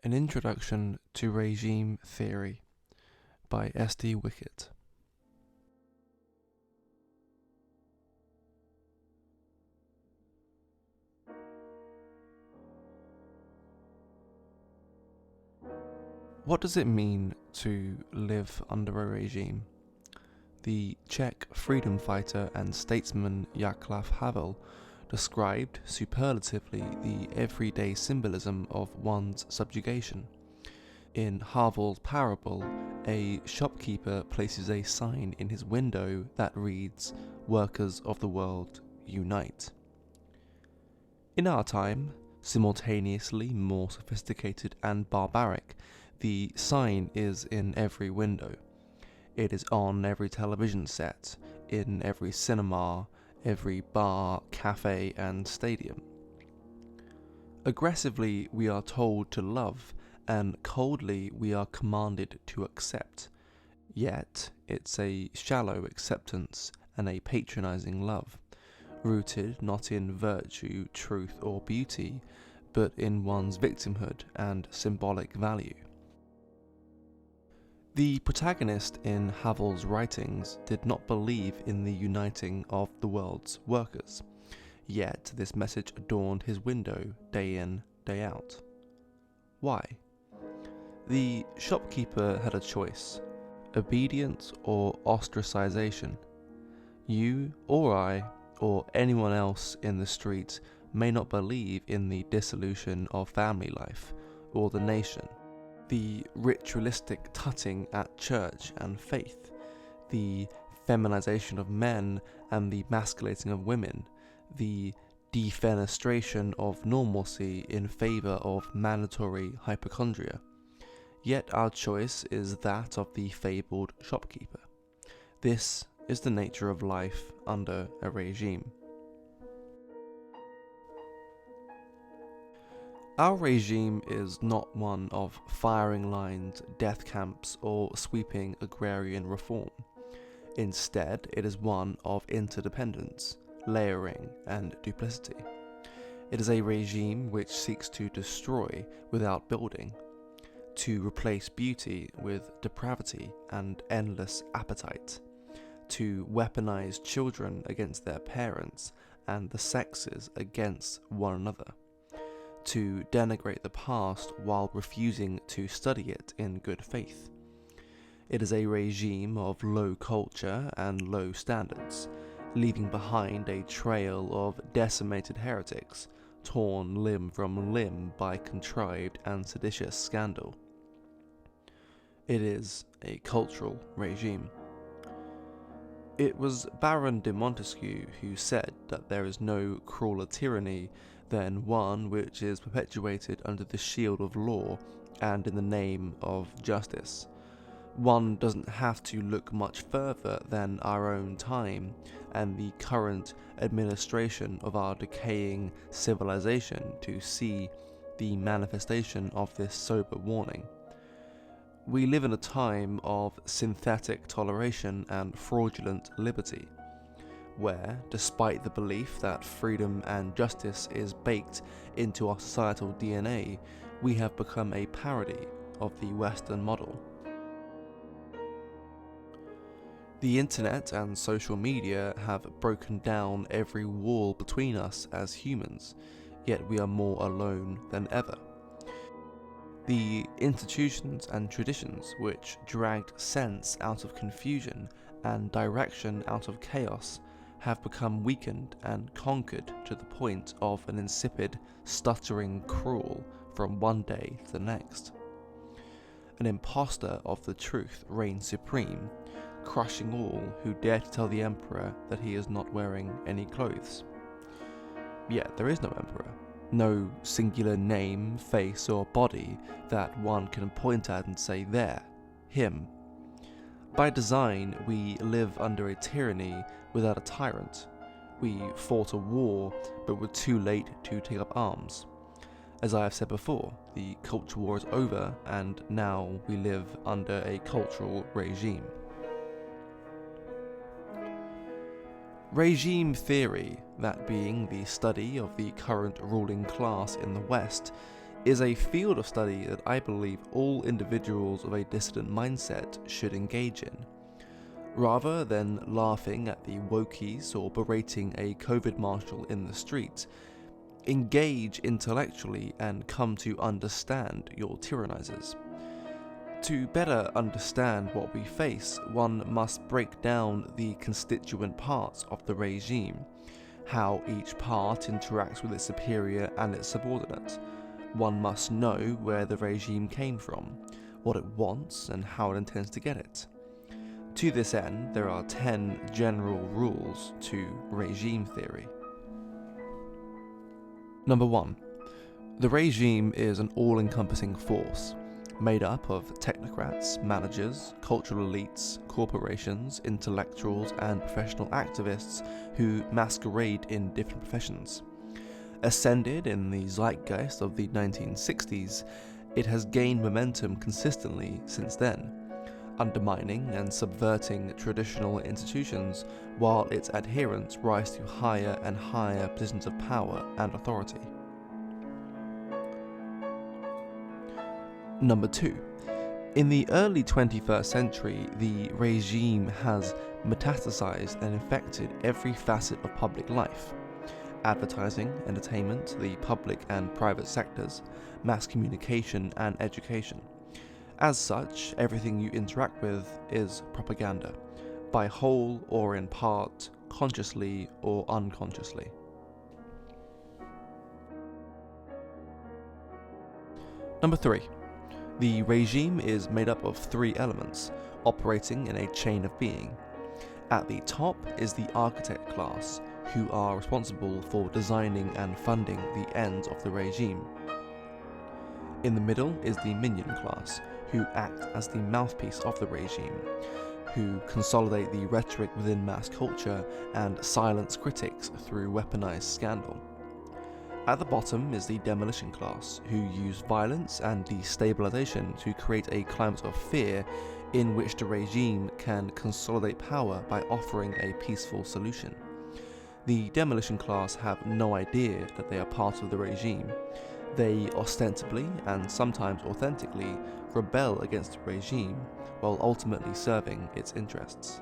An Introduction to Regime Theory by S.D. Wickett. What does it mean to live under a regime? The Czech freedom fighter and statesman Václav Havel described superlatively the everyday symbolism of one's subjugation. In Havel's parable, a shopkeeper places a sign in his window that reads, "Workers of the world, unite." In our time, simultaneously more sophisticated and barbaric, the sign is in every window. It is on every television set, in every cinema, every bar, cafe, and stadium. Aggressively, we are told to love, and coldly we are commanded to accept. Yet, it's a shallow acceptance and a patronizing love, rooted not in virtue, truth, or beauty, but in one's victimhood and symbolic value. The protagonist in Havel's writings did not believe in the uniting of the world's workers, yet this message adorned his window day in, day out. Why? The shopkeeper had a choice: obedience or ostracization. You or I, or anyone else in the street, may not believe in the dissolution of family life or the nation, the ritualistic tutting at church and faith, the feminization of men and the masculating of women, the defenestration of normalcy in favor of mandatory hypochondria. Yet our choice is that of the fabled shopkeeper. This is the nature of life under a regime. Our regime is not one of firing lines, death camps, or sweeping agrarian reform. Instead, it is one of interdependence, layering, and duplicity. It is a regime which seeks to destroy without building, to replace beauty with depravity and endless appetite, to weaponize children against their parents and the sexes against one another, to denigrate the past while refusing to study it in good faith. It is a regime of low culture and low standards, leaving behind a trail of decimated heretics, torn limb from limb by contrived and seditious scandal. It is a cultural regime. It was Baron de Montesquieu who said that there is no crueler tyranny than one which is perpetuated under the shield of law and in the name of justice. One doesn't have to look much further than our own time and the current administration of our decaying civilization to see the manifestation of this sober warning. We live in a time of synthetic toleration and fraudulent liberty, where, despite the belief that freedom and justice is baked into our societal DNA, we have become a parody of the Western model. The internet and social media have broken down every wall between us as humans, yet we are more alone than ever. The institutions and traditions which dragged sense out of confusion and direction out of chaos have become weakened and conquered to the point of an insipid, stuttering crawl from one day to the next. An impostor of the truth reigns supreme, crushing all who dare to tell the emperor that he is not wearing any clothes. Yet there is no emperor. No singular name, face, or body that one can point at and say, there, him. By design, we live under a tyranny without a tyrant. We fought a war, but were too late to take up arms. As I have said before, the culture war is over, and now we live under a cultural regime. Regime theory, that being the study of the current ruling class in the West, is a field of study that I believe all individuals of a dissident mindset should engage in. Rather than laughing at the wokies or berating a COVID marshal in the street, engage intellectually and come to understand your tyrannizers. To better understand what we face, one must break down the constituent parts of the regime, how each part interacts with its superior and its subordinate. One must know where the regime came from, what it wants, and how it intends to get it. To this end, there are 10 general rules to regime theory. Number 1. The regime is an all-encompassing force, made up of technocrats, managers, cultural elites, corporations, intellectuals, and professional activists who masquerade in different professions. Ascended in the zeitgeist of the 1960s, it has gained momentum consistently since then, undermining and subverting traditional institutions while its adherents rise to higher and higher positions of power and authority. Number 2. In the early 21st century, the regime has metastasized and infected every facet of public life. Advertising, entertainment, the public and private sectors, mass communication and education. As such, everything you interact with is propaganda, by whole or in part, consciously or unconsciously. Number 3. The regime is made up of 3 elements, operating in a chain of being. At the top is the architect class, who are responsible for designing and funding the ends of the regime. In the middle is the minion class, who act as the mouthpiece of the regime, who consolidate the rhetoric within mass culture and silence critics through weaponized scandal. At the bottom is the demolition class, who use violence and destabilization to create a climate of fear in which the regime can consolidate power by offering a peaceful solution. The demolition class have no idea that they are part of the regime. They ostensibly, and sometimes authentically, rebel against the regime, while ultimately serving its interests.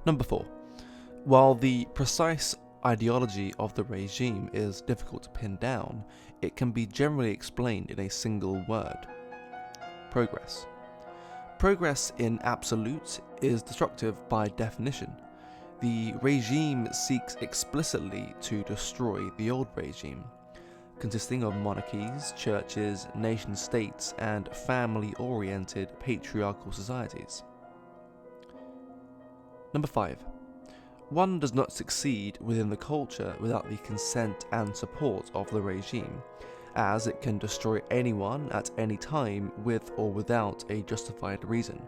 Number 4. While the precise ideology of the regime is difficult to pin down, it can be generally explained in a single word: progress. Progress in absolute is destructive by definition. The regime seeks explicitly to destroy the old regime, consisting of monarchies, churches, nation-states, and family-oriented patriarchal societies. Number 5. One does not succeed within the culture without the consent and support of the regime, as it can destroy anyone at any time with or without a justified reason.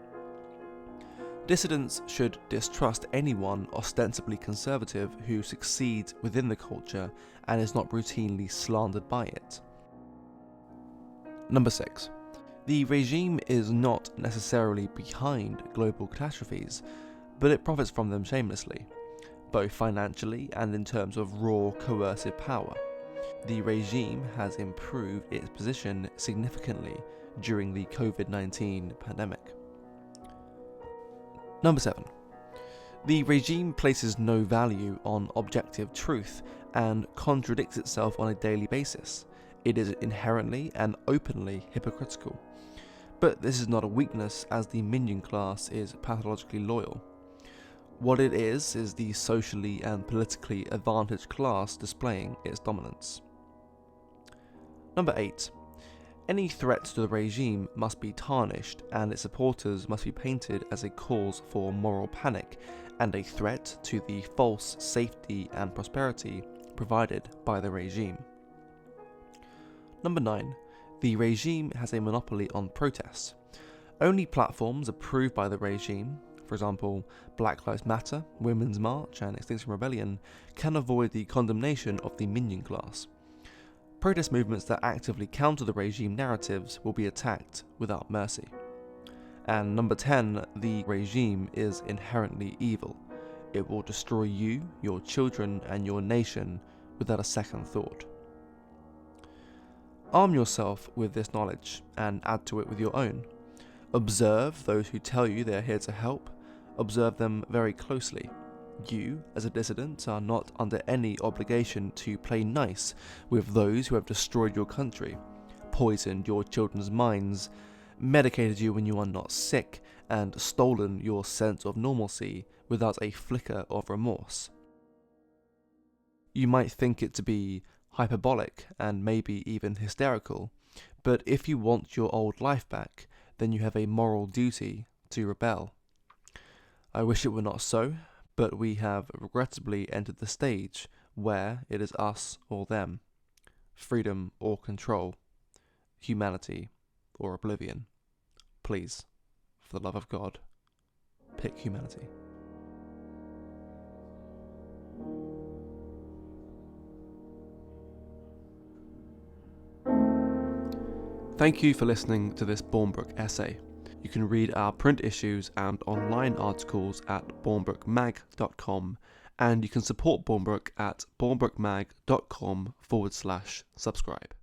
Dissidents should distrust anyone ostensibly conservative who succeeds within the culture and is not routinely slandered by it. Number 6. The regime is not necessarily behind global catastrophes, but it profits from them shamelessly, both financially and in terms of raw coercive power. The regime has improved its position significantly during the COVID-19 pandemic. Number 7. The regime places no value on objective truth and contradicts itself on a daily basis. It is inherently and openly hypocritical. But this is not a weakness, as the minion class is pathologically loyal. What it is the socially and politically advantaged class displaying its dominance. Number 8. Any threat to the regime must be tarnished, and its supporters must be painted as a cause for moral panic and a threat to the false safety and prosperity provided by the regime. Number 9. The regime has a monopoly on protests. Only platforms approved by the regime, for example, Black Lives Matter, Women's March, and Extinction Rebellion, can avoid the condemnation of the minion class. Protest movements that actively counter the regime narratives will be attacked without mercy. And number 10, the regime is inherently evil. it will destroy you, your children, and your nation without a second thought. Arm yourself with this knowledge and add to it with your own. Observe those who tell you they are here to help. Observe them very closely. You, as a dissident, are not under any obligation to play nice with those who have destroyed your country, poisoned your children's minds, medicated you when you are not sick, and stolen your sense of normalcy without a flicker of remorse. You might think it to be hyperbolic and maybe even hysterical, but if you want your old life back, then you have a moral duty to rebel. I wish it were not so, but we have regrettably entered the stage where it is us or them, freedom or control, humanity or oblivion. Please, for the love of God, pick humanity. Thank you for listening to this Bournbrook essay. You can read our print issues and online articles at bournbrookmag.com, and you can support Bournbrook at bournbrookmag.com/subscribe.